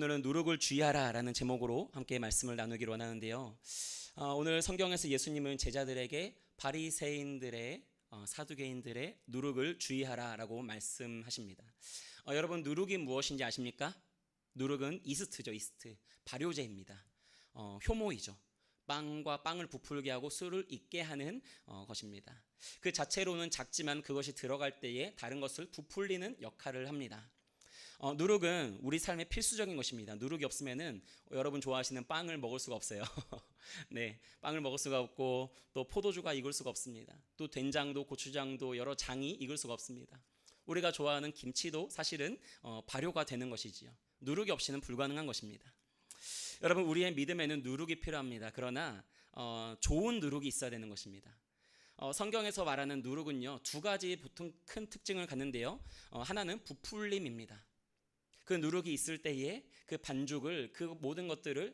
오늘은 누룩을 주의하라 라는 제목으로 함께 말씀을 나누기로 원하는데요. 오늘 성경에서 예수님은 제자들에게 바리새인들의 사두개인들의 누룩을 주의하라 라고 말씀하십니다. 여러분, 누룩이 무엇인지 아십니까? 누룩은 이스트죠. 이스트, 발효제입니다. 효모이죠. 빵과 빵을 부풀게 하고 술을 익게 하는 것입니다. 그 자체로는 작지만 그것이 들어갈 때에 다른 것을 부풀리는 역할을 합니다. 누룩은 우리 삶의 필수적인 것입니다. 누룩이 없으면은 여러분 좋아하시는 빵을 먹을 수가 없어요. 네, 빵을 먹을 수가 없고 또 포도주가 익을 수가 없습니다. 또 된장도 고추장도 여러 장이 익을 수가 없습니다. 우리가 좋아하는 김치도 사실은 발효가 되는 것이지요. 누룩이 없이는 불가능한 것입니다. 여러분, 우리의 믿음에는 누룩이 필요합니다. 그러나 좋은 누룩이 있어야 되는 것입니다. 성경에서 말하는 누룩은요, 두 가지 보통 큰 특징을 갖는데요. 하나는 부풀림입니다. 그 누룩이 있을 때에 그 반죽을, 그 모든 것들을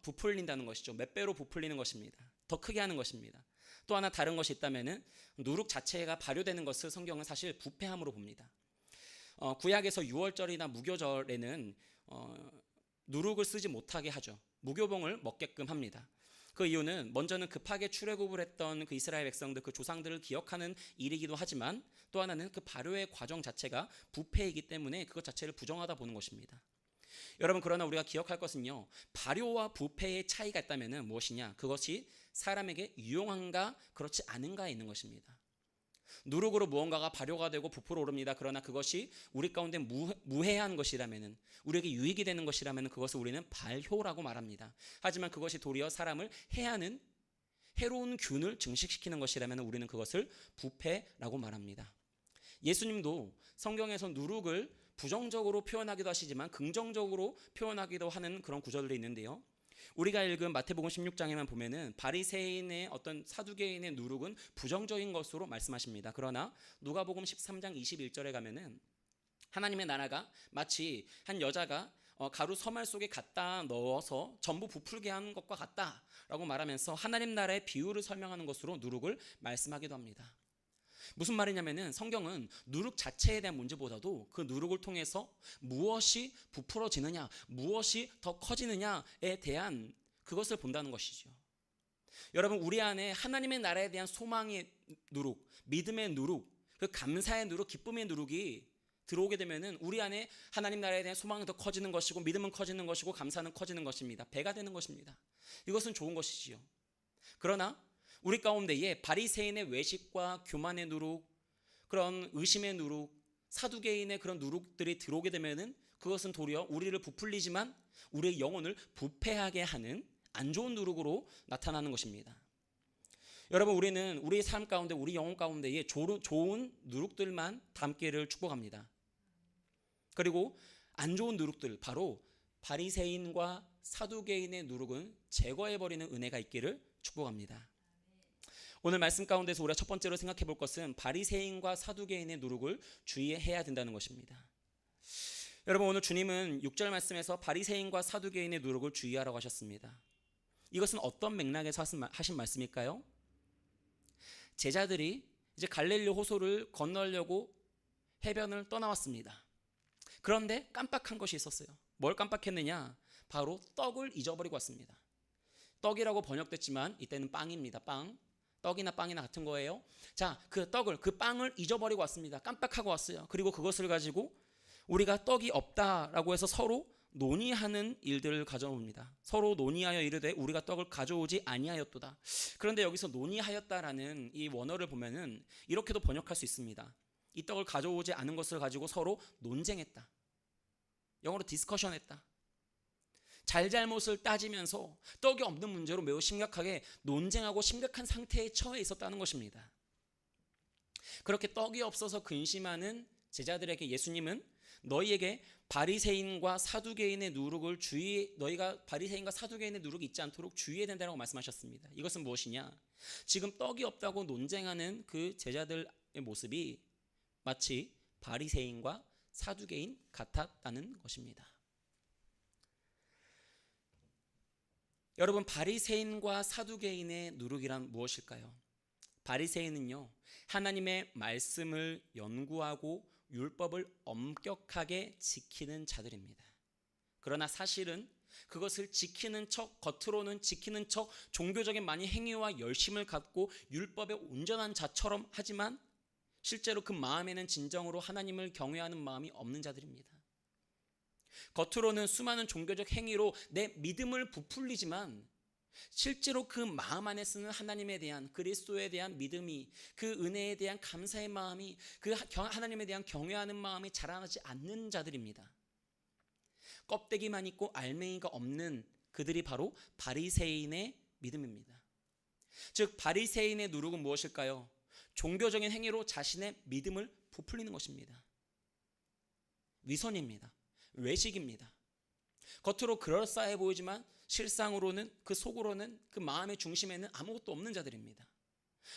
부풀린다는 것이죠. 몇 배로 부풀리는 것입니다. 더 크게 하는 것입니다. 또 하나 다른 것이 있다면은 누룩 자체가 발효되는 것을 성경은 사실 부패함으로 봅니다. 구약에서 유월절이나 무교절에는 누룩을 쓰지 못하게 하죠. 무교봉을 먹게끔 합니다. 그 이유는 먼저는 급하게 출애굽을 했던 그 이스라엘 백성들, 그 조상들을 기억하는 일이기도 하지만 또 하나는 그 발효의 과정 자체가 부패이기 때문에 그것 자체를 부정하다 보는 것입니다. 여러분, 그러나 우리가 기억할 것은요, 발효와 부패의 차이가 있다면 무엇이냐? 그것이 사람에게 유용한가 그렇지 않은가에 있는 것입니다. 누룩으로 무언가가 발효가 되고 부풀어 오릅니다. 그러나 그것이 우리 가운데 무해한 것이라면, 우리에게 유익이 되는 것이라면 그것을 우리는 발효라고 말합니다. 하지만 그것이 도리어 사람을 해하는 해로운 균을 증식시키는 것이라면 우리는 그것을 부패라고 말합니다. 예수님도 성경에서 누룩을 부정적으로 표현하기도 하시지만 긍정적으로 표현하기도 하는 그런 구절들이 있는데요. 우리가 읽은 마태복음 16장에만 보면은 바리새인의 어떤 사두개인의 누룩은 부정적인 것으로 말씀하십니다. 그러나 누가복음 13장 21절에 가면은 하나님의 나라가 마치 한 여자가 가루 서말 속에 갖다 넣어서 전부 부풀게 하는 것과 같다라고 말하면서 하나님 나라의 비유를 설명하는 것으로 누룩을 말씀하기도 합니다. 무슨 말이냐면은 성경은 누룩 자체에 대한 문제보다도 그 누룩을 통해서 무엇이 부풀어지느냐, 무엇이 더 커지느냐에 대한 그것을 본다는 것이죠. 여러분, 우리 안에 하나님의 나라에 대한 소망의 누룩, 믿음의 누룩, 그 감사의 누룩, 기쁨의 누룩이 들어오게 되면은 우리 안에 하나님 나라에 대한 소망은 더 커지는 것이고 믿음은 커지는 것이고 감사는 커지는 것입니다. 배가 되는 것입니다. 이것은 좋은 것이지요. 그러나 우리 가운데에 바리새인의 외식과 교만의 누룩, 그런 의심의 누룩, 사두개인의 그런 누룩들이 들어오게 되면은 그것은 도리어 우리를 부풀리지만 우리의 영혼을 부패하게 하는 안 좋은 누룩으로 나타나는 것입니다. 여러분, 우리는 우리의 삶 가운데, 우리 영혼 가운데에 좋은 누룩들만 담기를 축복합니다. 그리고 안 좋은 누룩들, 바로 바리새인과 사두개인의 누룩은 제거해버리는 은혜가 있기를 축복합니다. 오늘 말씀 가운데서 우리가 첫 번째로 생각해 볼 것은 바리새인과 사두개인의 누룩을 주의해야 된다는 것입니다. 여러분, 오늘 주님은 6절 말씀에서 바리새인과 사두개인의 누룩을 주의하라고 하셨습니다. 이것은 어떤 맥락에서 하신 말씀일까요? 제자들이 이제 갈릴리 호수를 건너려고 해변을 떠나왔습니다. 그런데 깜빡한 것이 있었어요. 뭘 깜빡했느냐? 바로 떡을 잊어버리고 왔습니다. 떡이라고 번역됐지만 이때는 빵입니다. 빵. 떡이나 빵이나 같은 거예요. 자, 그 빵을 잊어버리고 왔습니다. 깜빡하고 왔어요. 그리고 그것을 가지고 우리가 떡이 없다라고 해서 서로 논의하는 일들을 가져옵니다. 서로 논의하여 이르되 우리가 떡을 가져오지 아니하였도다. 그런데 여기서 논의하였다라는 이 원어를 보면은 이렇게도 번역할 수 있습니다. 이 떡을 가져오지 않은 것을 가지고 서로 논쟁했다. 영어로 디스커션했다. 잘잘못을 따지면서 떡이 없는 문제로 매우 심각하게 논쟁하고 심각한 상태에 처해 있었다는 것입니다. 그렇게 떡이 없어서 근심하는 제자들에게 예수님은 너희에게 바리새인과 사두개인의 누룩을 너희가 바리새인과 사두개인의 누룩이 있지 않도록 주의해야 된다고 말씀하셨습니다. 이것은 무엇이냐? 지금 떡이 없다고 논쟁하는 그 제자들의 모습이 마치 바리새인과 사두개인 같았다는 것입니다. 여러분, 바리새인과 사두개인의 누룩이란 무엇일까요? 바리새인은요, 하나님의 말씀을 연구하고 율법을 엄격하게 지키는 자들입니다. 그러나 사실은 그것을 지키는 척, 겉으로는 지키는 척 종교적인 많은 행위와 열심을 갖고 율법에 온전한 자처럼 하지만 실제로 그 마음에는 진정으로 하나님을 경외하는 마음이 없는 자들입니다. 겉으로는 수많은 종교적 행위로 내 믿음을 부풀리지만 실제로 그 마음 안에 쓰는 하나님에 대한, 그리스도에 대한 믿음이, 그 은혜에 대한 감사의 마음이, 그 하나님에 대한 경외하는 마음이 자라나지 않는 자들입니다. 껍데기만 있고 알맹이가 없는 그들이 바로 바리새인의 믿음입니다. 즉 바리새인의 누룩은 무엇일까요? 종교적인 행위로 자신의 믿음을 부풀리는 것입니다. 위선입니다. 외식입니다. 겉으로 그럴싸해 보이지만 실상으로는, 그 속으로는, 그 마음의 중심에는 아무것도 없는 자들입니다.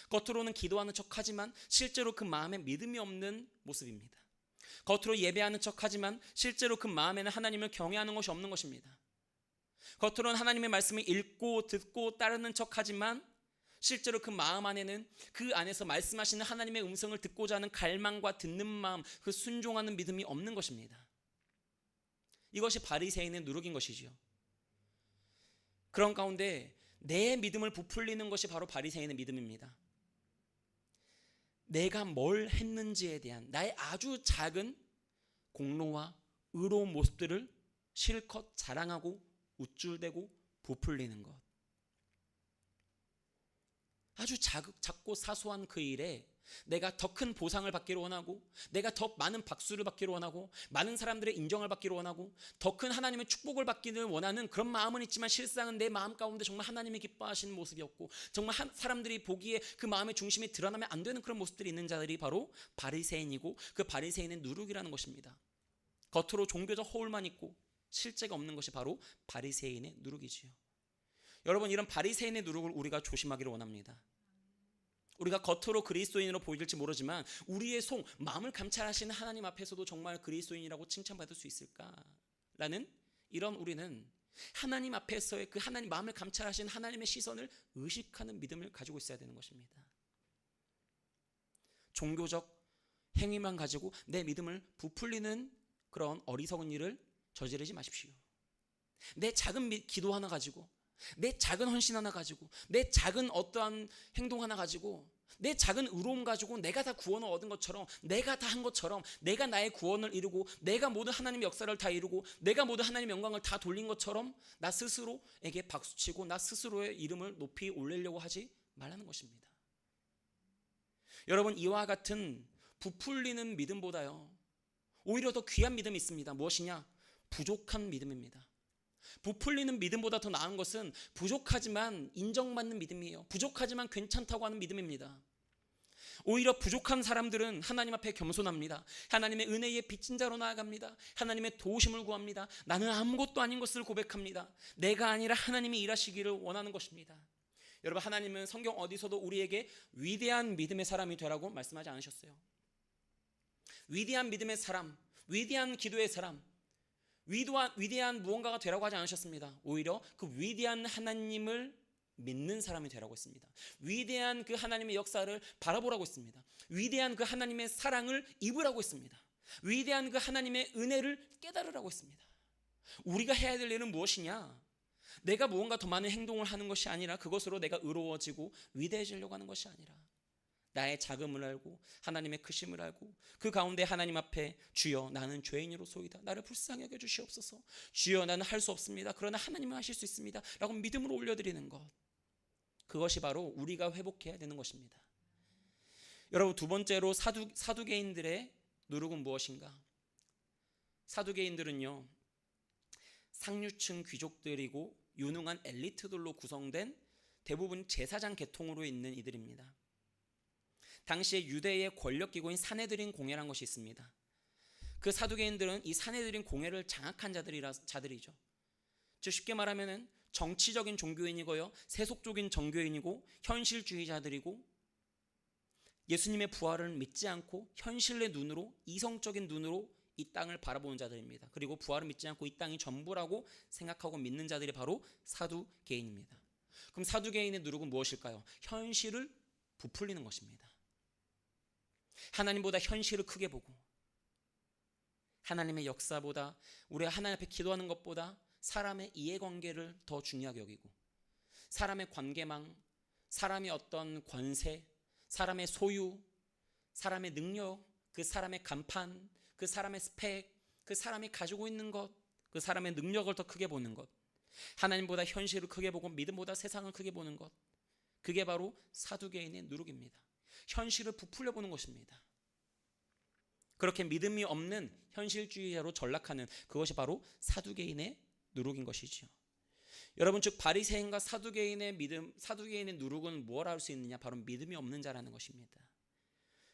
겉으로는 기도하는 척하지만 실제로 그 마음에 믿음이 없는 모습입니다. 겉으로 예배하는 척하지만 실제로 그 마음에는 하나님을 경외하는 것이 없는 것입니다. 겉으로는 하나님의 말씀을 읽고 듣고 따르는 척하지만 실제로 그 마음 안에는 그 안에서 말씀하시는 하나님의 음성을 듣고자 하는 갈망과 듣는 마음, 그 순종하는 믿음이 없는 것입니다. 이것이 바리새인의 누룩인 것이지요. 그런 가운데 내 믿음을 부풀리는 것이 바로 바리새인의 믿음입니다. 내가 뭘 했는지에 대한 나의 아주 작은 공로와 의로운 모습들을 실컷 자랑하고 우쭐대고 부풀리는 것. 아주 작고 사소한 그 일에 내가 더 큰 보상을 받기를 원하고, 내가 더 많은 박수를 받기를 원하고, 많은 사람들의 인정을 받기를 원하고, 더 큰 하나님의 축복을 받기를 원하는 그런 마음은 있지만 실상은 내 마음 가운데 정말 하나님이 기뻐하시는 모습이었고, 정말 사람들이 보기에 그 마음의 중심이 드러나면 안 되는 그런 모습들이 있는 자들이 바로 바리새인이고, 그 바리새인의 누룩이라는 것입니다. 겉으로 종교적 허울만 있고 실제가 없는 것이 바로 바리새인의 누룩이지요. 여러분, 이런 바리새인의 누룩을 우리가 조심하기를 원합니다. 우리가 겉으로 그리스도인으로 보일지 모르지만 우리의 속, 마음을 감찰하시는 하나님 앞에서도 정말 그리스도인이라고 칭찬받을 수 있을까라는 이런 우리는 하나님 앞에서의 그 하나님 마음을 감찰하시는 하나님의 시선을 의식하는 믿음을 가지고 있어야 되는 것입니다. 종교적 행위만 가지고 내 믿음을 부풀리는 그런 어리석은 일을 저지르지 마십시오. 내 작은 기도 하나 가지고, 내 작은 헌신 하나 가지고, 내 작은 어떠한 행동 하나 가지고, 내 작은 의로움 가지고 내가 다 구원을 얻은 것처럼, 내가 다 한 것처럼, 내가 나의 구원을 이루고, 내가 모든 하나님의 역사를 다 이루고, 내가 모든 하나님의 영광을 다 돌린 것처럼 나 스스로에게 박수치고 나 스스로의 이름을 높이 올리려고 하지 말라는 것입니다. 여러분, 이와 같은 부풀리는 믿음보다요 오히려 더 귀한 믿음이 있습니다. 무엇이냐? 부족한 믿음입니다. 부풀리는 믿음보다 더 나은 것은 부족하지만 인정받는 믿음이에요. 부족하지만 괜찮다고 하는 믿음입니다. 오히려 부족한 사람들은 하나님 앞에 겸손합니다. 하나님의 은혜의 빚진 자로 나아갑니다. 하나님의 도우심을 구합니다. 나는 아무것도 아닌 것을 고백합니다. 내가 아니라 하나님이 일하시기를 원하는 것입니다. 여러분, 하나님은 성경 어디서도 우리에게 위대한 믿음의 사람이 되라고 말씀하지 않으셨어요. 위대한 믿음의 사람, 위대한 기도의 사람, 위대한 무언가가 되라고 하지 않으셨습니다. 오히려 그 위대한 하나님을 믿는 사람이 되라고 했습니다. 위대한 그 하나님의 역사를 바라보라고 했습니다. 위대한 그 하나님의 사랑을 입으라고 했습니다. 위대한 그 하나님의 은혜를 깨달으라고 했습니다. 우리가 해야 될 일은 무엇이냐? 내가 무언가 더 많은 행동을 하는 것이 아니라, 그것으로 내가 의로워지고 위대해지려고 하는 것이 아니라, 나의 작음을 알고 하나님의 크심을 알고 그 가운데 하나님 앞에 주여 나는 죄인으로소이다, 나를 불쌍히 여겨 주시옵소서, 주여 나는 할 수 없습니다, 그러나 하나님은 하실 수 있습니다 라고 믿음으로 올려드리는 것, 그것이 바로 우리가 회복해야 되는 것입니다. 여러분, 두 번째로 사두개인들의 누룩은 무엇인가? 사두개인들은요 상류층 귀족들이고 유능한 엘리트들로 구성된 대부분 제사장 계통으로 있는 이들입니다. 당시에 유대의 권력기구인 사내들인 공회라는 것이 있습니다. 그 사두개인들은 이 사내들인 공회를 장악한 자들이죠. 즉 쉽게 말하면 정치적인 종교인이고요, 세속적인 정교인이고 현실주의자들이고, 예수님의 부활을 믿지 않고 현실의 눈으로, 이성적인 눈으로 이 땅을 바라보는 자들입니다. 그리고 부활을 믿지 않고 이 땅이 전부라고 생각하고 믿는 자들이 바로 사두개인입니다. 그럼 사두개인의 누룩은 무엇일까요? 현실을 부풀리는 것입니다. 하나님보다 현실을 크게 보고, 하나님의 역사보다, 우리가 하나님 앞에 기도하는 것보다 사람의 이해관계를 더 중요하게 여기고, 사람의 관계망, 사람의 어떤 권세, 사람의 소유, 사람의 능력, 그 사람의 간판, 그 사람의 스펙, 그 사람이 가지고 있는 것, 그 사람의 능력을 더 크게 보는 것, 하나님보다 현실을 크게 보고 믿음보다 세상을 크게 보는 것, 그게 바로 사두개인의 누룩입니다. 현실을 부풀려 보는 것입니다. 그렇게 믿음이 없는 현실주의자로 전락하는 그것이 바로 사두개인의 누룩인 것이지요. 여러분, 즉 바리새인과 사두개인의 믿음, 사두개인의 누룩은 무엇을 할 수 있느냐? 바로 믿음이 없는 자라는 것입니다.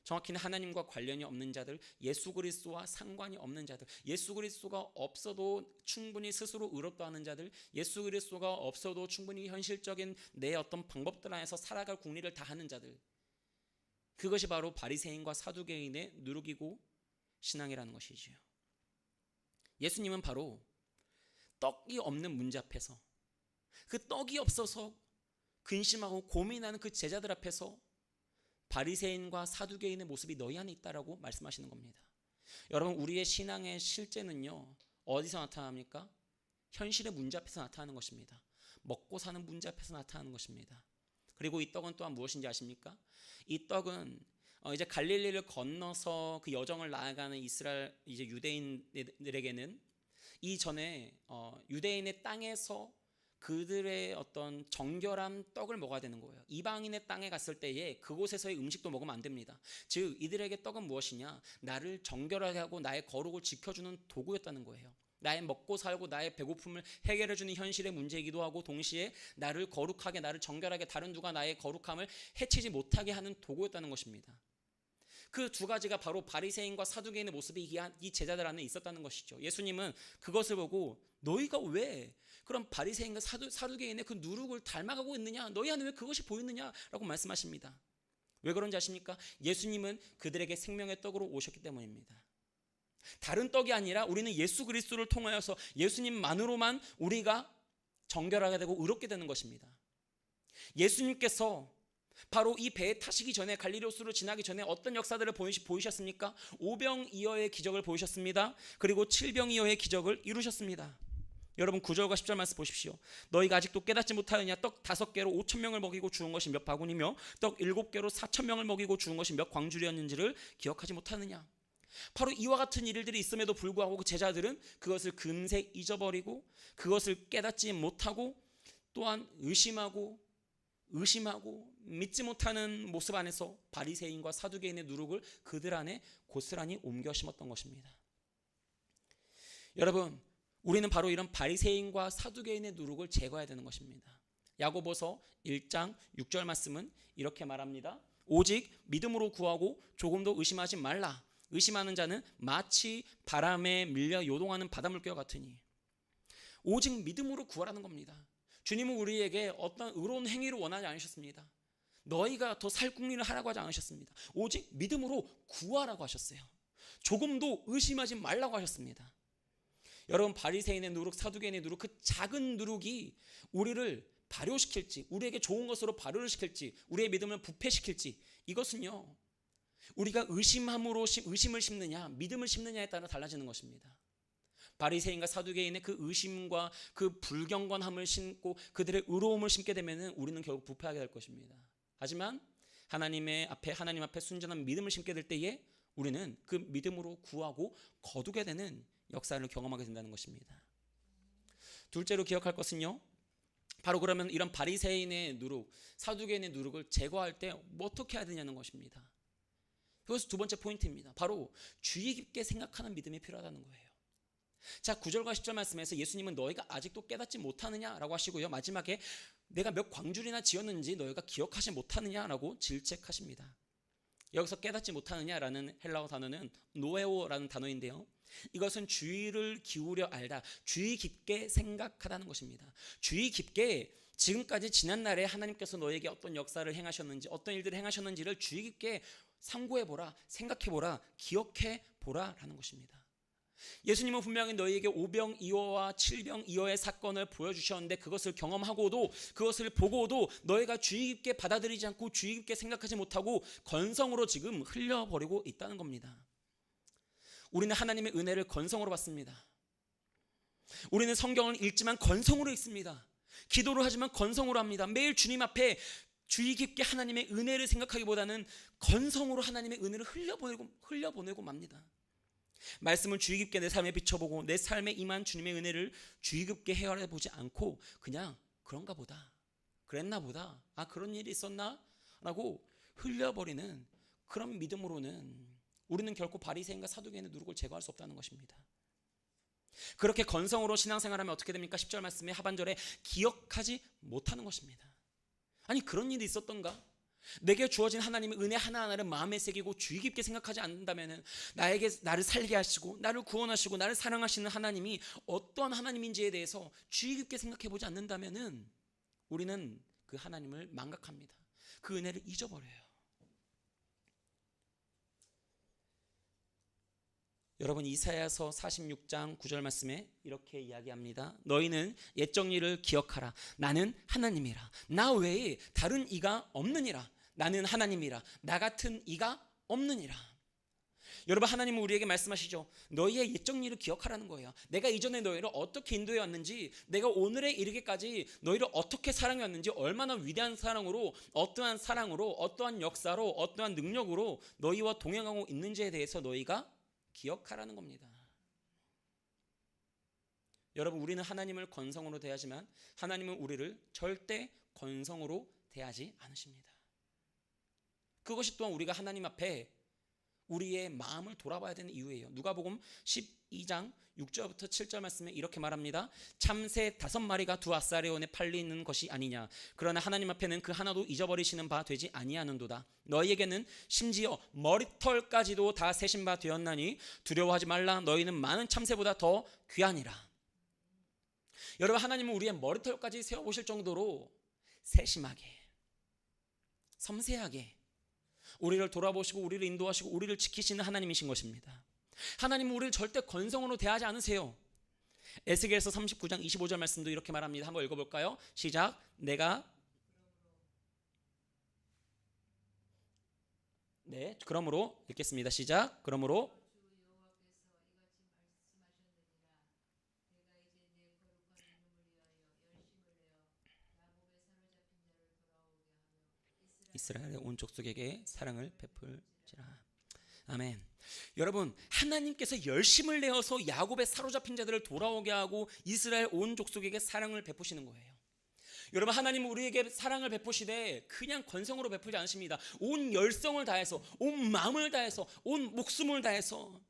정확히는 하나님과 관련이 없는 자들, 예수 그리스도와 상관이 없는 자들, 예수 그리스도가 없어도 충분히 스스로 의롭다하는 자들, 예수 그리스도가 없어도 충분히 현실적인 내 어떤 방법들 안에서 살아갈 궁리를 다하는 자들, 그것이 바로 바리새인과 사두개인의 누룩이고 신앙이라는 것이지요. 예수님은 바로 떡이 없는 문제 앞에서, 그 떡이 없어서 근심하고 고민하는 그 제자들 앞에서 바리새인과 사두개인의 모습이 너희 안에 있다라고 말씀하시는 겁니다. 여러분, 우리의 신앙의 실제는요, 어디서 나타납니까? 현실의 문제 앞에서 나타나는 것입니다. 먹고 사는 문제 앞에서 나타나는 것입니다. 그리고 이 떡은 또한 무엇인지 아십니까? 이 떡은 이제 갈릴리를 건너서 그 여정을 나아가는 이스라엘 이제 유대인들에게는 이전에 유대인의 땅에서 그들의 어떤 정결한 떡을 먹어야 되는 거예요. 이방인의 땅에 갔을 때에 그곳에서의 음식도 먹으면 안 됩니다. 즉 이들에게 떡은 무엇이냐? 나를 정결하게 하고 나의 거룩을 지켜주는 도구였다는 거예요. 나의 먹고 살고 나의 배고픔을 해결해주는 현실의 문제이기도 하고, 동시에 나를 거룩하게, 나를 정결하게, 다른 누가 나의 거룩함을 해치지 못하게 하는 도구였다는 것입니다. 그 두 가지가 바로 바리새인과 사두개인의 모습이 이 제자들 안에 있었다는 것이죠. 예수님은 그것을 보고 너희가 왜 그런 바리새인과 사두개인의 그 누룩을 닮아가고 있느냐? 너희 안에 왜 그것이 보이느냐라고 말씀하십니다. 왜 그런지 아십니까? 예수님은 그들에게 생명의 떡으로 오셨기 때문입니다. 다른 떡이 아니라 우리는 예수 그리스도를 통하여서 예수님만으로만 우리가 정결하게 되고 의롭게 되는 것입니다. 예수님께서 바로 이 배에 타시기 전에, 갈릴리 호수를 지나기 전에 어떤 역사들을 보이셨습니까? 오병이어의 기적을 보이셨습니다. 그리고 칠병이어의 기적을 이루셨습니다. 여러분 9절과 10절 말씀 보십시오. 너희가 아직도 깨닫지 못하느냐? 떡 5개로 5,000명을 먹이고 주운 것이 몇 바구니며 떡 7개로 4,000명을 먹이고 주운 것이 몇 광주리였는지를 기억하지 못하느냐? 바로 이와 같은 일들이 있음에도 불구하고 그 제자들은 그것을 금세 잊어버리고 그것을 깨닫지 못하고 또한 의심하고 믿지 못하는 모습 안에서 바리새인과 사두개인의 누룩을 그들 안에 고스란히 옮겨 심었던 것입니다. 여러분, 우리는 바로 이런 바리새인과 사두개인의 누룩을 제거해야 되는 것입니다. 야고보서 1장 6절 말씀은 이렇게 말합니다. 오직 믿음으로 구하고 조금도 의심하지 말라. 의심하는 자는 마치 바람에 밀려 요동하는 바닷물결 같으니. 오직 믿음으로 구하라는 겁니다. 주님은 우리에게 어떤 의로운 행위를 원하지 않으셨습니다. 너희가 더 살 궁리를 하라고 하지 않으셨습니다. 오직 믿음으로 구하라고 하셨어요. 조금도 의심하지 말라고 하셨습니다. 여러분, 바리새인의 누룩, 사두개인의 누룩, 그 작은 누룩이 우리를 발효시킬지, 우리에게 좋은 것으로 발효를 시킬지, 우리의 믿음을 부패시킬지, 이것은요, 우리가 의심을 심느냐, 믿음을 심느냐에 따라 달라지는 것입니다. 바리새인과 사두개인의 그 의심과 그 불경건함을 심고 그들의 의로움을 심게 되면은 우리는 결국 부패하게 될 것입니다. 하지만 하나님 앞에 순전한 믿음을 심게 될 때에 우리는 그 믿음으로 구하고 거두게 되는 역사를 경험하게 된다는 것입니다. 둘째로 기억할 것은요, 바로 그러면 이런 바리새인의 누룩, 사두개인의 누룩을 제거할 때 어떻게 해야 되냐는 것입니다. 그것이 두 번째 포인트입니다. 바로 주의 깊게 생각하는 믿음이 필요하다는 거예요. 자, 9절과 10절 말씀에서 예수님은 너희가 아직도 깨닫지 못하느냐라고 하시고요, 마지막에 내가 몇 광주리나 지었는지 너희가 기억하지 못하느냐라고 질책하십니다. 여기서 깨닫지 못하느냐라는 헬라어 단어는 노에오라는 단어인데요, 이것은 주의를 기울여 알다, 주의 깊게 생각하다는 것입니다. 주의 깊게 지금까지 지난날에 하나님께서 너에게 어떤 역사를 행하셨는지, 어떤 일들을 행하셨는지를 주의 깊게 상고해보라, 생각해보라, 기억해보라 라는 것입니다. 예수님은 분명히 너희에게 오병이어와 칠병이어의 사건을 보여주셨는데 그것을 경험하고도, 그것을 보고도 너희가 주의 깊게 받아들이지 않고 주의 깊게 생각하지 못하고 건성으로 지금 흘려버리고 있다는 겁니다. 우리는 하나님의 은혜를 건성으로 받습니다. 우리는 성경을 읽지만 건성으로 읽습니다. 기도를 하지만 건성으로 합니다. 매일 주님 앞에 주의 깊게 하나님의 은혜를 생각하기보다는 건성으로 하나님의 은혜를 흘려보내고 맙니다. 말씀을 주의 깊게 내 삶에 비춰보고 내 삶에 임한 주님의 은혜를 주의 깊게 헤아려 보지 않고 그냥 그런가 보다, 그랬나 보다, 그런 일이 있었나? 라고 흘려버리는 그런 믿음으로는 우리는 결코 바리새인과 사두개인의 누룩을 제거할 수 없다는 것입니다. 그렇게 건성으로 신앙생활하면 어떻게 됩니까? 10절 말씀의 하반절에 기억하지 못하는 것입니다. 아니, 그런 일이 있었던가? 내게 주어진 하나님의 은혜 하나하나를 마음에 새기고 주의 깊게 생각하지 않는다면 나를 살게 하시고 나를 구원하시고 나를 사랑하시는 하나님이 어떠한 하나님인지에 대해서 주의 깊게 생각해 보지 않는다면 우리는 그 하나님을 망각합니다. 그 은혜를 잊어버려요. 여러분, 이사야서 46장 9절 말씀에 이렇게 이야기합니다. 너희는 옛적 일을 기억하라. 나는 하나님이라. 나 외에 다른 이가 없느니라. 나는 하나님이라. 나 같은 이가 없느니라. 여러분, 하나님은 우리에게 말씀하시죠. 너희의 옛적 일을 기억하라는 거예요. 내가 이전에 너희를 어떻게 인도해 왔는지, 내가 오늘에 이르기까지 너희를 어떻게 사랑해 왔는지, 얼마나 위대한 사랑으로, 어떠한 역사로, 어떠한 능력으로 너희와 동행하고 있는지에 대해서 너희가 기억하라는 겁니다. 여러분, 우리는 하나님을 건성으로 대하지만 하나님은 우리를 절대 건성으로 대하지 않으십니다. 그것이 또한 우리가 하나님 앞에 우리의 마음을 돌아봐야 되는 이유예요. 누가복음 12장 6절부터 7절 말씀에 이렇게 말합니다. 참새 5마리가 두 아사레온에 팔리는 것이 아니냐. 그러나 하나님 앞에는 그 하나도 잊어버리시는 바 되지 아니하는도다. 너희에게는 심지어 머리털까지도 다 세신 바 되었나니 두려워하지 말라. 너희는 많은 참새보다 더 귀하니라. 여러분, 하나님은 우리의 머리털까지 세워보실 정도로 세심하게, 섬세하게 우리를 돌아보시고 우리를 인도하시고 우리를 지키시는 하나님이신 것입니다. 하나님은 우리를 절대 건성으로 대하지 않으세요. 에스겔서 39장 25절 말씀도 이렇게 말합니다. 한번 읽어볼까요? 시작. 그러므로 읽겠습니다. 시작. 그러므로 이스라엘의 온 족속에게 사랑을 베풀지라. 아멘. 여러분, 하나님께서 열심을 내어서 야곱의 사로잡힌 자들을 돌아오게 하고 이스라엘 온 족속에게 사랑을 베푸시는 거예요. 여러분, 하나님은 우리에게 사랑을 베푸시되 그냥 건성으로 베풀지 않으십니다. 온 열성을 다해서, 온 마음을 다해서, 온 목숨을 다해서,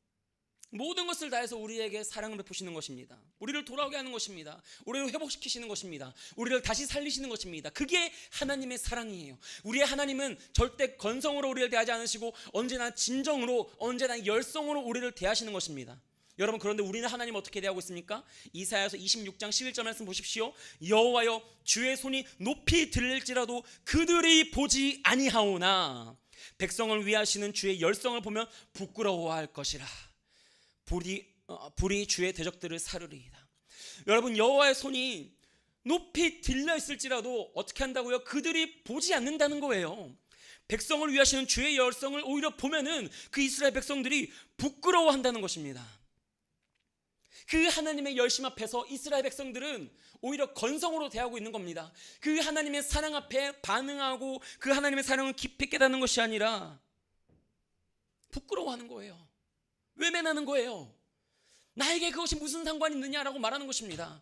모든 것을 다해서 우리에게 사랑을 베푸시는 것입니다. 우리를 돌아오게 하는 것입니다. 우리를 회복시키시는 것입니다. 우리를 다시 살리시는 것입니다. 그게 하나님의 사랑이에요. 우리의 하나님은 절대 건성으로 우리를 대하지 않으시고 언제나 진정으로, 언제나 열성으로 우리를 대하시는 것입니다. 여러분, 그런데 우리는 하나님 어떻게 대하고 있습니까? 이사야서 26장 11절 말씀 보십시오. 여호와여, 주의 손이 높이 들릴지라도 그들이 보지 아니하오나 백성을 위하시는 주의 열성을 보면 부끄러워할 것이라. 불이 주의 대적들을 사르리이다. 여러분, 여호와의 손이 높이 들려 있을지라도 어떻게 한다고요? 그들이 보지 않는다는 거예요. 백성을 위하시는 주의 열성을 오히려 보면은 그 이스라엘 백성들이 부끄러워한다는 것입니다. 그 하나님의 열심 앞에서 이스라엘 백성들은 오히려 건성으로 대하고 있는 겁니다. 그 하나님의 사랑 앞에 반응하고 그 하나님의 사랑을 깊이 깨닫는 것이 아니라 부끄러워하는 거예요. 외면하는 거예요. 나에게 그것이 무슨 상관이 있느냐라고 말하는 것입니다.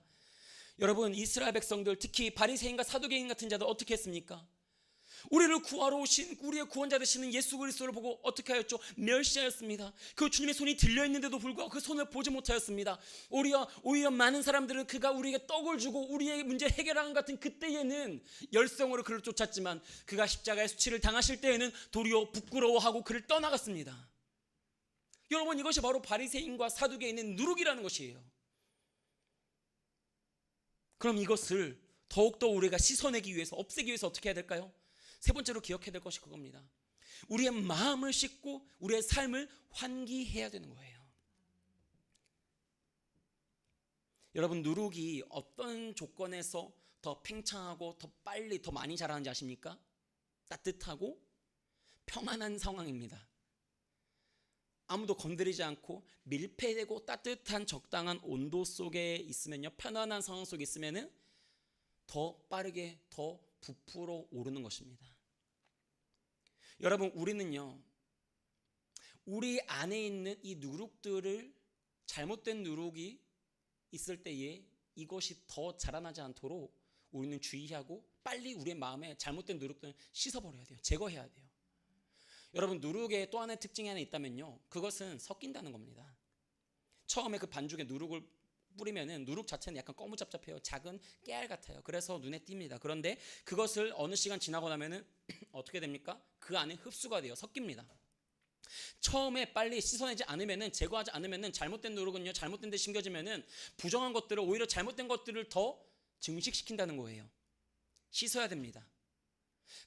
여러분, 이스라엘 백성들, 특히 바리새인과 사두개인 같은 자들 어떻게 했습니까? 우리를 구하러 오신 우리의 구원자 되시는 예수 그리스도를 보고 어떻게 하였죠? 멸시하였습니다. 그 주님의 손이 들려있는데도 불구하고 그 손을 보지 못하였습니다. 오히려 많은 사람들은 그가 우리에게 떡을 주고 우리의 문제 해결하는 같은 그때에는 열성으로 그를 쫓았지만 그가 십자가의 수치를 당하실 때에는 도리어 부끄러워하고 그를 떠나갔습니다. 여러분, 이것이 바로 바리새인과 사두개인의 누룩이라는 것이에요. 그럼 이것을 더욱더 우리가 씻어내기 위해서, 없애기 위해서 어떻게 해야 될까요? 세 번째로 기억해야 될 것이 그겁니다. 우리의 마음을 씻고 우리의 삶을 환기해야 되는 거예요. 여러분, 누룩이 어떤 조건에서 더 팽창하고 더 빨리 더 많이 자라는지 아십니까? 따뜻하고 평안한 상황입니다. 아무도 건드리지 않고 밀폐되고 따뜻한 적당한 온도 속에 있으면요, 편안한 상황 속에 있으면은 더 빠르게 더 부풀어 오르는 것입니다. 여러분, 우리는요, 우리 안에 있는 이 누룩들을, 잘못된 누룩이 있을 때에 이것이 더 자라나지 않도록 우리는 주의하고 빨리 우리의 마음에 잘못된 누룩들을 씻어버려야 돼요. 제거해야 돼요. 여러분, 누룩의 또 하나의 특징이 하나 있다면요, 그것은 섞인다는 겁니다. 처음에 그 반죽에 누룩을 뿌리면은 누룩 자체는 약간 거무잡잡해요. 작은 깨알 같아요. 그래서 눈에 띕니다. 그런데 그것을 어느 시간 지나고 나면은 어떻게 됩니까? 그 안에 흡수가 돼요. 섞입니다. 처음에 빨리 씻어내지 않으면은, 제거하지 않으면은 잘못된 누룩은요, 잘못된 데 심겨지면은 부정한 것들을, 오히려 잘못된 것들을 더 증식시킨다는 거예요. 씻어야 됩니다.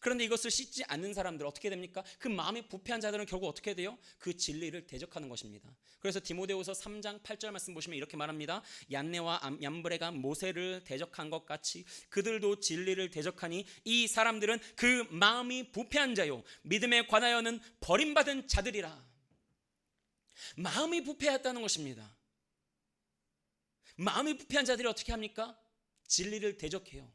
그런데 이것을 씻지 않는 사람들 어떻게 됩니까? 그 마음이 부패한 자들은 결국 어떻게 돼요? 그 진리를 대적하는 것입니다. 그래서 디모데후서 3장 8절 말씀 보시면 이렇게 말합니다. 얀네와 얌브레가 모세를 대적한 것 같이 그들도 진리를 대적하니 이 사람들은 그 마음이 부패한 자요 믿음에 관하여는 버림받은 자들이라. 마음이 부패했다는 것입니다. 마음이 부패한 자들이 어떻게 합니까? 진리를 대적해요.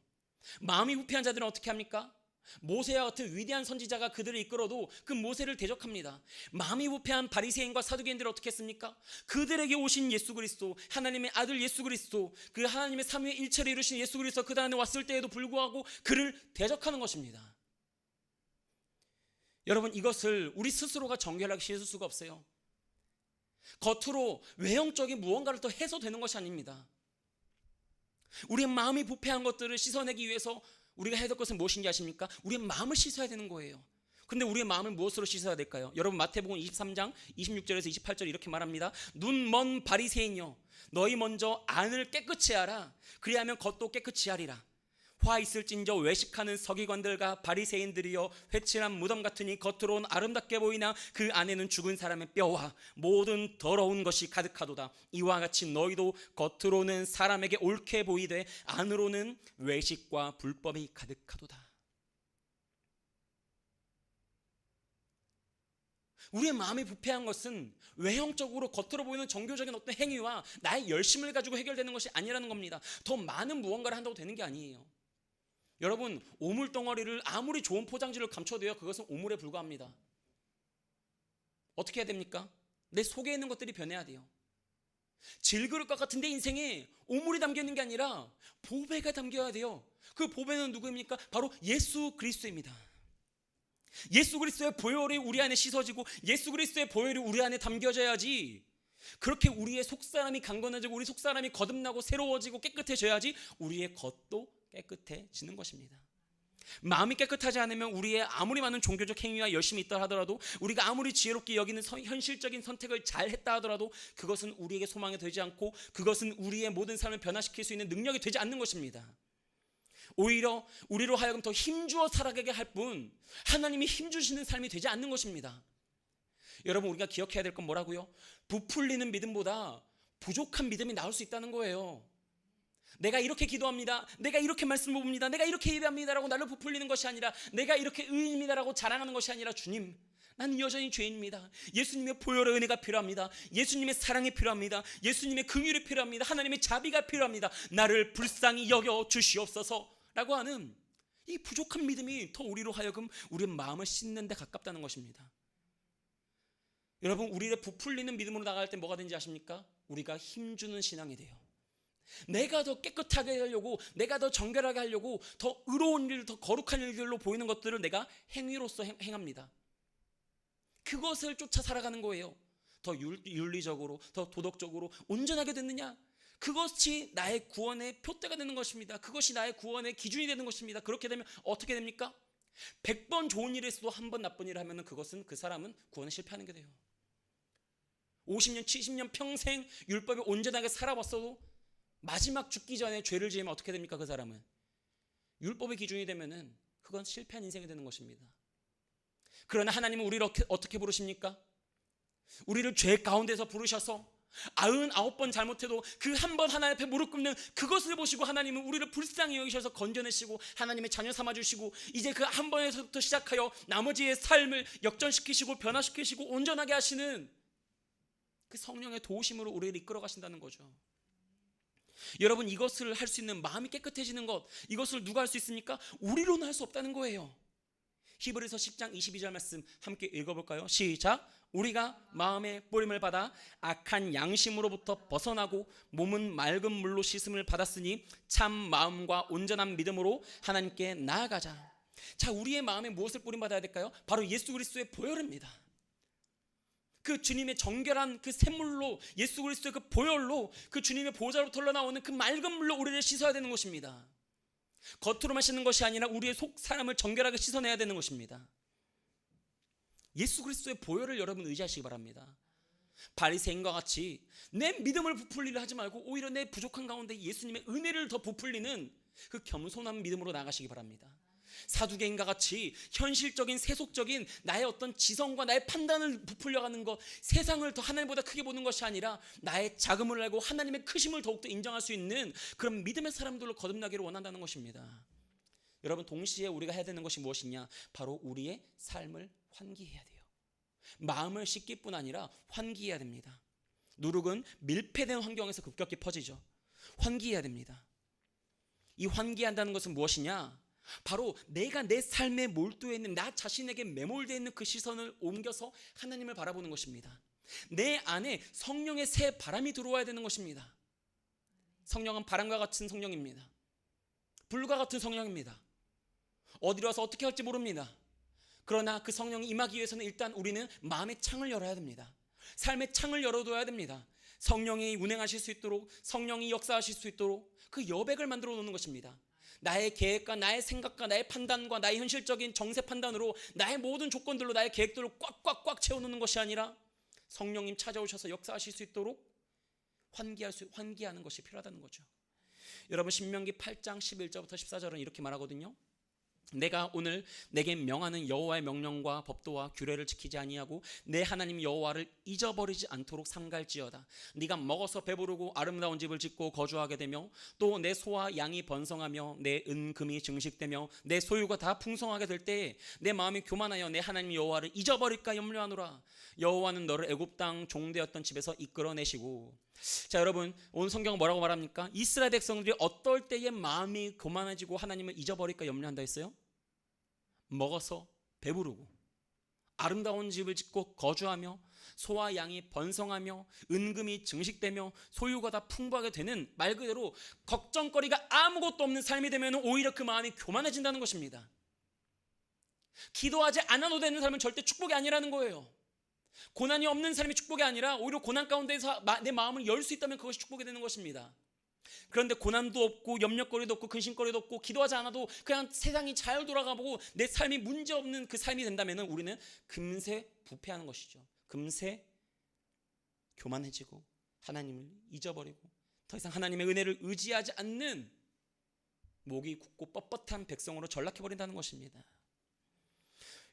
마음이 부패한 자들은 어떻게 합니까? 모세와 같은 위대한 선지자가 그들을 이끌어도 그 모세를 대적합니다. 마음이 부패한 바리새인과 사두개인들을 어떻게 했습니까? 그들에게 오신 예수 그리스도, 하나님의 아들 예수 그리스도, 그 하나님의 삼위의 일체를 이루신 예수 그리스도 그 다음에 왔을 때에도 불구하고 그를 대적하는 것입니다. 여러분, 이것을 우리 스스로가 정결하게 씻을 수가 없어요. 겉으로 외형적인 무언가를 또 해서 되는 것이 아닙니다. 우리의 마음이 부패한 것들을 씻어내기 위해서 우리가 해야 될 것은 무엇인지 아십니까? 우리의 마음을 씻어야 되는 거예요. 근데 우리의 마음을 무엇으로 씻어야 될까요? 여러분, 마태복음 23장 26절에서 28절 이렇게 말합니다. 눈 먼 바리새인이여, 너희 먼저 안을 깨끗이 하라. 그리하면 겉도 깨끗이 하리라. 화 있을진저 외식하는 서기관들과 바리새인들이여, 회칠한 무덤 같으니 겉으로는 아름답게 보이나 그 안에는 죽은 사람의 뼈와 모든 더러운 것이 가득하도다. 이와 같이 너희도 겉으로는 사람에게 옳게 보이되 안으로는 외식과 불법이 가득하도다. 우리의 마음이 부패한 것은 외형적으로 겉으로 보이는 정교적인 어떤 행위와 나의 열심을 가지고 해결되는 것이 아니라는 겁니다. 더 많은 무언가를 한다고 되는 게 아니에요. 여러분, 오물 덩어리를 아무리 좋은 포장지를 감춰도요, 그것은 오물에 불과합니다. 어떻게 해야 됩니까? 내 속에 있는 것들이 변해야 돼요. 질그릇과 같은 내 인생에 오물이 담겨 있는 게 아니라 보배가 담겨야 돼요. 그 보배는 누구입니까? 바로 예수 그리스도입니다. 예수 그리스도의 보혈이 우리 안에 씻어지고 예수 그리스도의 보혈이 우리 안에 담겨져야지, 그렇게 우리의 속사람이 강건해지고 우리 속사람이 거듭나고 새로워지고 깨끗해져야지 우리의 겉도 깨끗해지는 것입니다. 마음이 깨끗하지 않으면 우리의 아무리 많은 종교적 행위와 열심이 있다 하더라도, 우리가 아무리 지혜롭게 여기는 현실적인 선택을 잘 했다 하더라도 그것은 우리에게 소망이 되지 않고 그것은 우리의 모든 삶을 변화시킬 수 있는 능력이 되지 않는 것입니다. 오히려 우리로 하여금 더 힘주어 살아가게 할 뿐 하나님이 힘주시는 삶이 되지 않는 것입니다. 여러분, 우리가 기억해야 될 건 뭐라고요? 부풀리는 믿음보다 부족한 믿음이 나올 수 있다는 거예요. 내가 이렇게 기도합니다, 내가 이렇게 말씀 봅니다, 내가 이렇게 예배합니다라고 나를 부풀리는 것이 아니라, 내가 이렇게 의인입니다라고 자랑하는 것이 아니라, 주님, 나는 여전히 죄인입니다. 예수님의 보혈의 은혜가 필요합니다. 예수님의 사랑이 필요합니다. 예수님의 긍휼이 필요합니다. 하나님의 자비가 필요합니다. 나를 불쌍히 여겨 주시옵소서 라고 하는 이 부족한 믿음이 더 우리로 하여금 우리의 마음을 씻는 데 가깝다는 것입니다. 여러분, 우리의 부풀리는 믿음으로 나갈 때 뭐가 되는지 아십니까? 우리가 힘주는 신앙이 돼요. 내가 더 깨끗하게 하려고, 내가 더 정결하게 하려고 더 의로운 일, 더 거룩한 일들로 보이는 것들을 내가 행위로서 행합니다. 그것을 쫓아 살아가는 거예요. 더 윤리적으로, 더 도덕적으로 온전하게 됐느냐? 그것이 나의 구원의 표대가 되는 것입니다. 그것이 나의 구원의 기준이 되는 것입니다. 그렇게 되면 어떻게 됩니까? 100번 좋은 일을 했어도 한 번 나쁜 일을 하면 그것은, 그 사람은 구원에 실패하는 게 돼요. 50년, 70년 평생 율법에 온전하게 살아왔어도 마지막 죽기 전에 죄를 지으면 어떻게 됩니까? 그 사람은 율법의 기준이 되면은 그건 실패한 인생이 되는 것입니다. 그러나 하나님은 우리를 어떻게 부르십니까? 우리를 죄 가운데서 부르셔서 99번 잘못해도 그 한 번 하나님 앞에 무릎 꿇는 그것을 보시고 하나님은 우리를 불쌍히 여기셔서 건져내시고 하나님의 자녀 삼아주시고, 이제 그 한 번에서부터 시작하여 나머지의 삶을 역전시키시고 변화시키시고 온전하게 하시는 그 성령의 도우심으로 우리를 이끌어 가신다는 거죠. 여러분, 이것을 할 수 있는 마음이 깨끗해지는 것, 이것을 누가 할 수 있습니까? 우리로는 할 수 없다는 거예요. 히브리서 10장 22절 말씀 함께 읽어볼까요? 시작. 우리가 마음의 뿌림을 받아 악한 양심으로부터 벗어나고 몸은 맑은 물로 씻음을 받았으니 참 마음과 온전한 믿음으로 하나님께 나아가자. 자, 우리의 마음에 무엇을 뿌림받아야 될까요? 바로 예수 그리스도의 보혈입니다. 그 주님의 정결한 그 샘물로, 예수 그리스도의 그 보혈로, 그 주님의 보좌로 흘러나오는 그 맑은 물로 우리를 씻어야 되는 것입니다. 겉으로만 씻는 것이 아니라 우리의 속 사람을 정결하게 씻어내야 되는 것입니다. 예수 그리스도의 보혈을 여러분 의지하시기 바랍니다. 바리새인과 같이 내 믿음을 부풀리려 하지 말고 오히려 내 부족한 가운데 예수님의 은혜를 더 부풀리는 그 겸손한 믿음으로 나가시기 바랍니다. 사두개인과 같이 현실적인 세속적인 나의 어떤 지성과 나의 판단을 부풀려가는 것, 세상을 더 하나님보다 크게 보는 것이 아니라 나의 작음을 알고 하나님의 크심을 더욱더 인정할 수 있는 그런 믿음의 사람들로 거듭나기를 원한다는 것입니다. 여러분, 동시에 우리가 해야 되는 것이 무엇이냐? 바로 우리의 삶을 환기해야 돼요. 마음을 씻길 뿐 아니라 환기해야 됩니다. 누룩은 밀폐된 환경에서 급격히 퍼지죠. 환기해야 됩니다. 이 환기한다는 것은 무엇이냐? 바로 내가 내 삶에 몰두해 있는, 나 자신에게 매몰되어 있는 그 시선을 옮겨서 하나님을 바라보는 것입니다. 내 안에 성령의 새 바람이 들어와야 되는 것입니다. 성령은 바람과 같은 성령입니다. 불과 같은 성령입니다. 어디로 와서 어떻게 할지 모릅니다. 그러나 그 성령이 임하기 위해서는 일단 우리는 마음의 창을 열어야 됩니다. 삶의 창을 열어둬야 됩니다. 성령이 운행하실 수 있도록, 성령이 역사하실 수 있도록 그 여백을 만들어 놓는 것입니다. 나의 계획과 나의 생각과 나의 판단과 나의 현실적인 정세 판단으로 나의 모든 조건들로 나의 계획들을 꽉꽉꽉 채워놓는 것이 아니라 성령님 찾아오셔서 역사하실 수 있도록 환기하는 것이 필요하다는 거죠. 여러분, 신명기 8장 11절부터 14절은 이렇게 말하거든요. 내가 오늘 내게 명하는 여호와의 명령과 법도와 규례를 지키지 아니하고 내 하나님 여호와를 잊어버리지 않도록 삼갈지어다. 네가 먹어서 배부르고 아름다운 집을 짓고 거주하게 되며 또 내 소와 양이 번성하며 내 은금이 증식되며 내 소유가 다 풍성하게 될 때에 내 마음이 교만하여 내 하나님 여호와를 잊어버릴까 염려하노라. 여호와는 너를 애굽 땅 종되었던 집에서 이끌어내시고. 자, 여러분, 오늘 성경은 뭐라고 말합니까? 이스라엘 백성들이 어떨 때에 마음이 교만해지고 하나님을 잊어버릴까 염려한다 했어요? 먹어서 배부르고 아름다운 집을 짓고 거주하며 소와 양이 번성하며 은금이 증식되며 소유가 다 풍부하게 되는, 말 그대로 걱정거리가 아무것도 없는 삶이 되면 오히려 그 마음이 교만해진다는 것입니다. 기도하지 않아도 되는 삶은 절대 축복이 아니라는 거예요. 고난이 없는 삶이 축복이 아니라 오히려 고난 가운데서 내 마음을 열 수 있다면 그것이 축복이 되는 것입니다. 그런데 고난도 없고 염려거리도 없고 근심거리도 없고 기도하지 않아도 그냥 세상이 잘 돌아가고 내 삶이 문제없는 그 삶이 된다면 우리는 금세 부패하는 것이죠. 금세 교만해지고 하나님을 잊어버리고 더 이상 하나님의 은혜를 의지하지 않는 목이 굳고 뻣뻣한 백성으로 전락해버린다는 것입니다.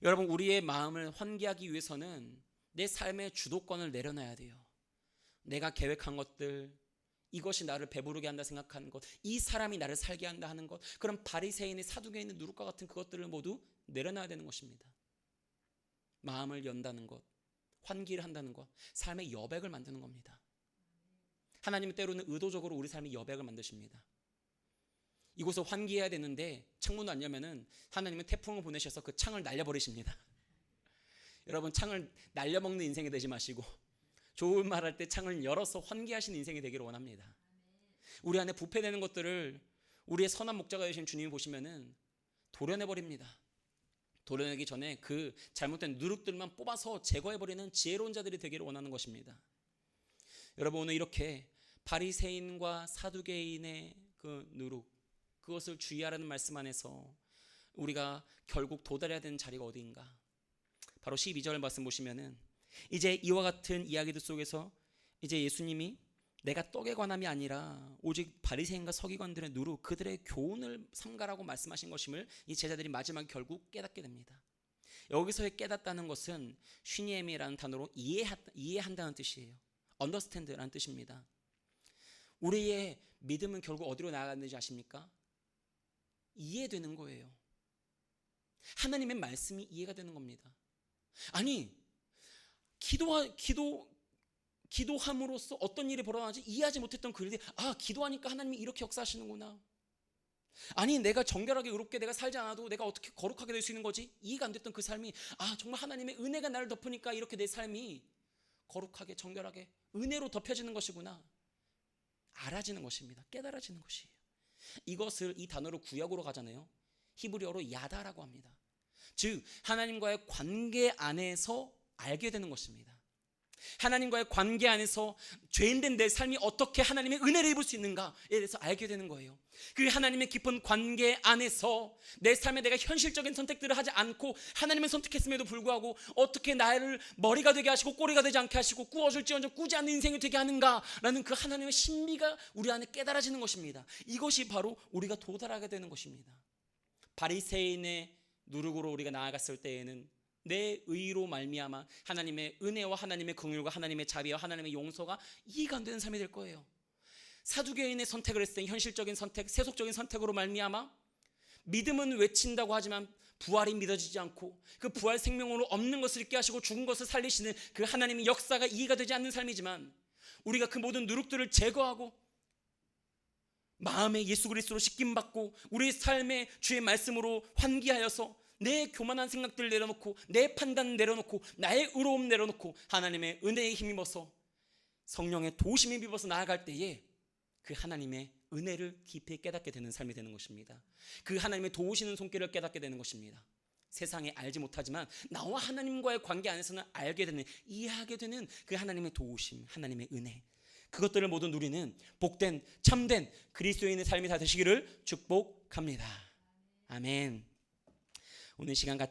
여러분, 우리의 마음을 환기하기 위해서는 내 삶의 주도권을 내려놔야 돼요. 내가 계획한 것들, 이것이 나를 배부르게 한다 생각하는 것, 이 사람이 나를 살게 한다 하는 것, 그런 바리새인의 사두개인의 누룩과 같은 그것들을 모두 내려놔야 되는 것입니다. 마음을 연다는 것, 환기를 한다는 것, 삶의 여백을 만드는 겁니다. 하나님은 때로는 의도적으로 우리 삶의 여백을 만드십니다. 이곳을 환기해야 되는데 창문을 안 열면은 하나님은 태풍을 보내셔서 그 창을 날려버리십니다. 여러분, 창을 날려먹는 인생이 되지 마시고 좋은 말 할 때 창을 열어서 환기하시는 인생이 되기를 원합니다. 우리 안에 부패되는 것들을 우리의 선한 목자가 되신 주님이 보시면은 도려내버립니다. 도려내기 전에 그 잘못된 누룩들만 뽑아서 제거해버리는 지혜로운 자들이 되기를 원하는 것입니다. 여러분, 오늘 이렇게 바리새인과 사두개인의 그 누룩, 그것을 주의하라는 말씀 안에서 우리가 결국 도달해야 되는 자리가 어디인가? 바로 12절 말씀 보시면은 이제 이와 같은 이야기들 속에서 이제 예수님이 내가 떡에 관함이 아니라 오직 바리새인과 서기관들의 누룩, 그들의 교훈을 삼가라고 말씀하신 것임을 이 제자들이 마지막에 결국 깨닫게 됩니다. 여기서의 깨닫다는 것은 쉬니에미라는 단어로 이해한다는 뜻이에요. understand라는 뜻입니다. 우리의 믿음은 결국 어디로 나아가는지 아십니까? 이해되는 거예요. 하나님의 말씀이 이해가 되는 겁니다. 아니, 기도함으로써 어떤 일이 벌어나지 이해하지 못했던 그 일이 기도하니까 하나님이 이렇게 역사하시는구나. 아니 내가 정결하게 의롭게 내가 살지 않아도 내가 어떻게 거룩하게 될 수 있는 거지? 이해가 안 됐던 그 삶이 정말 하나님의 은혜가 나를 덮으니까 이렇게 내 삶이 거룩하게 정결하게 은혜로 덮여지는 것이구나. 알아지는 것입니다. 깨달아지는 것이에요. 이것을 이 단어로 구약으로 가잖아요. 히브리어로 야다라고 합니다. 즉 하나님과의 관계 안에서 알게 되는 것입니다. 하나님과의 관계 안에서 죄인된 내 삶이 어떻게 하나님의 은혜를 입을 수 있는가에 대해서 알게 되는 거예요. 그 하나님의 깊은 관계 안에서 내 삶에 내가 현실적인 선택들을 하지 않고 하나님을 선택했음에도 불구하고 어떻게 나를 머리가 되게 하시고 꼬리가 되지 않게 하시고 꾸어줄지언정 꾸지 않는 인생이 되게 하는가라는 그 하나님의 신비가 우리 안에 깨달아지는 것입니다. 이것이 바로 우리가 도달하게 되는 것입니다. 바리새인의 누룩으로 우리가 나아갔을 때에는 내 의로 말미암아 하나님의 은혜와 하나님의 긍휼과 하나님의 자비와 하나님의 용서가 이해가 안 되는 삶이 될 거예요. 사두개인의 선택을 했을 때 현실적인 선택, 세속적인 선택으로 말미암아 믿음은 외친다고 하지만 부활이 믿어지지 않고 그 부활 생명으로 없는 것을 있게 하시고 죽은 것을 살리시는 그 하나님의 역사가 이해가 되지 않는 삶이지만 우리가 그 모든 누룩들을 제거하고 마음에 예수 그리스도로 씻김받고 우리 삶에 주의 말씀으로 환기하여서 내 교만한 생각들을 내려놓고 내 판단 내려놓고 나의 의로움 내려놓고 하나님의 은혜에 힘입어서 성령의 도심에 입어서 나아갈 때에 그 하나님의 은혜를 깊이 깨닫게 되는 삶이 되는 것입니다. 그 하나님의 도우시는 손길을 깨닫게 되는 것입니다. 세상에 알지 못하지만 나와 하나님과의 관계 안에서는 알게 되는, 이해하게 되는 그 하나님의 도우심, 하나님의 은혜, 그것들을 모두 누리는 복된 참된 그리스도인의 삶이 다 되시기를 축복합니다. 아멘. 오늘 시간 같이